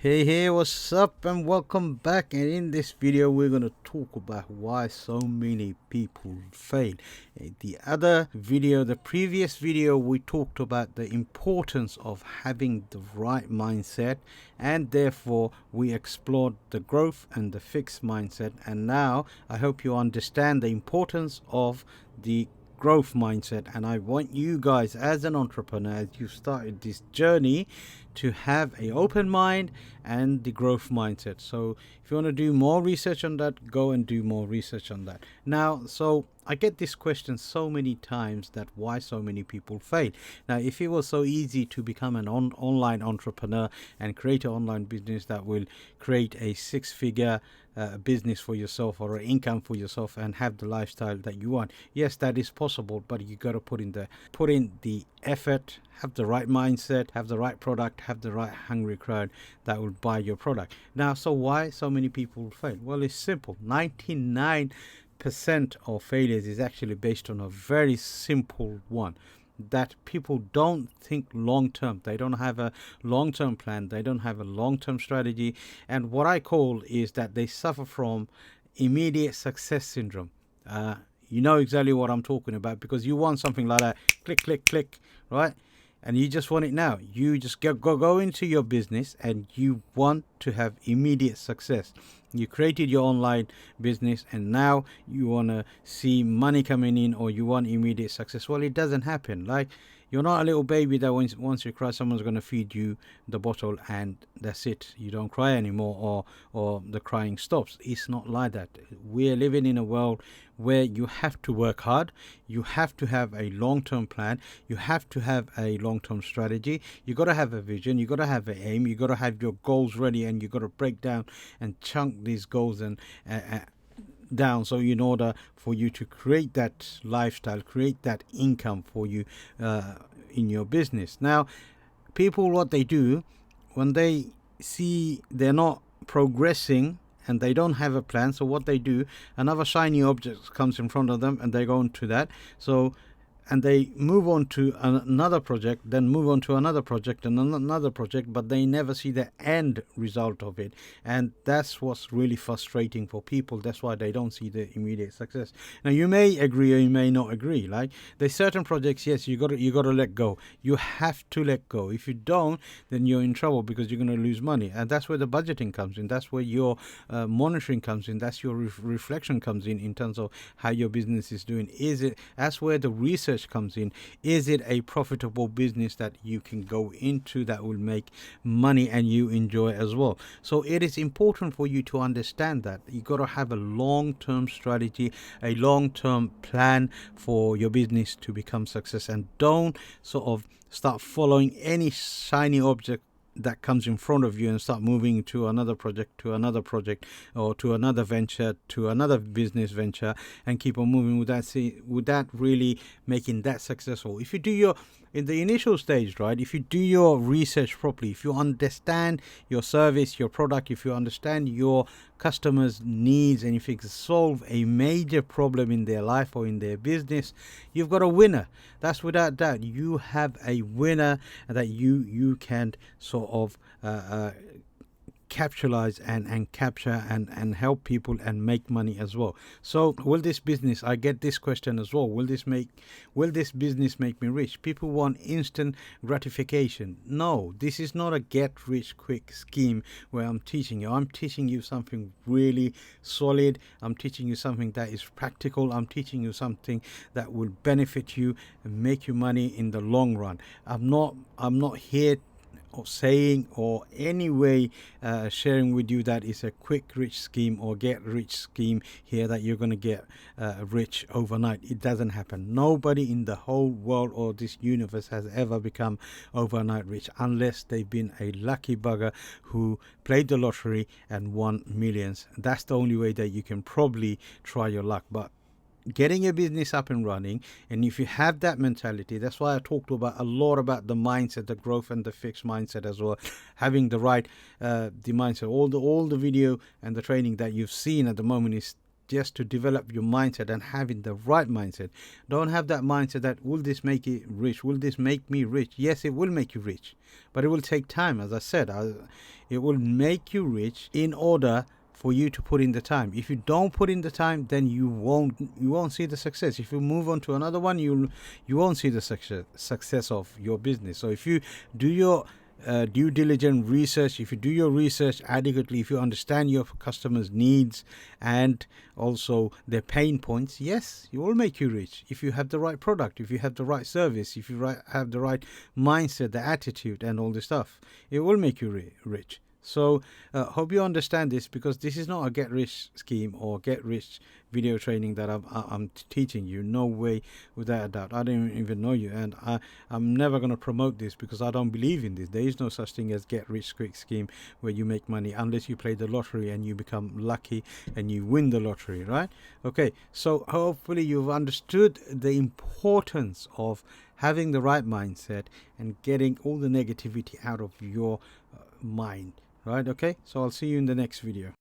Hey, what's up and welcome back. And in this video we're going to talk about why so many people fail. The previous video, we talked about the importance of having the right mindset, and therefore we explored the growth and the fixed mindset. And now I hope you understand the importance of the growth mindset, and I want you guys as an entrepreneur, as you started this journey, to have a open mind and the growth mindset. So if you want to do more research on that, go and do more research on that. Now, so I get this question so many times, that why so many people fail. Now, if it was so easy to become an online entrepreneur and create an online business that will create a six-figure business for yourself or an income for yourself and have the lifestyle that you want, yes, that is possible, but you got to put in the effort, have the right mindset, have the right product, have the right hungry crowd that will buy your product. Now, so why so many people fail? Well, it's simple. 99% of failures is actually based on a very simple one, that people don't think long term. They don't have a long term plan. They don't have a long term strategy. And what I call is that they suffer from immediate success syndrome. You know exactly what I'm talking about, because you want something like that, click, click, click, right? And you just want it now. You just go into your business and you want to have immediate success. You created your online business and now you want to see money coming in, or you want immediate success. Well, it doesn't happen. Like, you're not a little baby that once you cry, someone's going to feed you the bottle and that's it. You don't cry anymore, or the crying stops. It's not like that. We're living in a world where you have to work hard. You have to have a long-term plan. You have to have a long-term strategy. You got to have a vision. You got to have an aim. You got to have your goals ready, and you got to break down and chunk these goals and down, so in order for you to create that lifestyle, create that income for you in your business. Now, people, what they do when they see they're not progressing and they don't have a plan, so what they do, another shiny object comes in front of them and they go into that, and they move on to another project, then move on to another project and another project, but they never see the end result of it. And that's what's really frustrating for people. That's why they don't see the immediate success. Now, you may agree or you may not agree. Like, there's certain projects, yes, you got to let go. You have to let go. If you don't, then you're in trouble, because you're going to lose money. And that's where the budgeting comes in. That's where your monitoring comes in. That's your reflection comes in terms of how your business is doing. That's where the research comes in. Is it a profitable business that you can go into that will make money and you enjoy as well? So it is important for you to understand that you got to have a long-term strategy, a long-term plan for your business to become success, and don't sort of start following any shiny object that comes in front of you and start moving to another project, or to another venture, to another business venture, and keep on moving without really making that successful. If you do in the initial stage, right, if you do your research properly, if you understand your service, your product, if you understand your customers' needs, and if you can solve a major problem in their life or in their business, you've got a winner. That's without doubt. You have a winner that you can sort of capitalize and capture and help people and make money as well. So will this business, I get this question as well, will this business make me rich? People want instant gratification. No, this is not a get rich quick scheme where I'm teaching you something really solid. I'm teaching you something that is practical. I'm teaching you something that will benefit you and make you money in the long run. I'm not here or saying or any way sharing with you that it's a quick rich scheme or get rich scheme here, that you're going to get rich overnight. It doesn't happen. Nobody in the whole world or this universe has ever become overnight rich, unless they've been a lucky bugger who played the lottery and won millions. That's the only way that you can probably try your luck. But getting a business up and running, and if you have that mentality, that's why I talked a lot about the mindset, the growth and the fixed mindset as well. Having the right the mindset. All the video and the training that you've seen at the moment is just to develop your mindset and having the right mindset. Don't have that mindset that will this make it rich? Will this make me rich? Yes, it will make you rich, but it will take time. As I said, it will make you rich in order for you to put in the time. If you don't put in the time, then you won't see the success. If you move on to another one, you won't see the success of your business. So if you do your due diligent research, if you do your research adequately, if you understand your customers' needs and also their pain points, yes, it will make you rich. If you have the right product, if you have the right service, if you have the right mindset, the attitude and all this stuff, it will make you rich. So hope you understand this, because this is not a get rich scheme or get rich video training that I'm teaching you. No way, without a doubt. I don't even know you, and I'm never going to promote this because I don't believe in this. There is no such thing as get rich quick scheme where you make money unless you play the lottery and you become lucky and you win the lottery, right? Okay, so hopefully you've understood the importance of having the right mindset and getting all the negativity out of your mind. Right, okay, so I'll see you in the next video.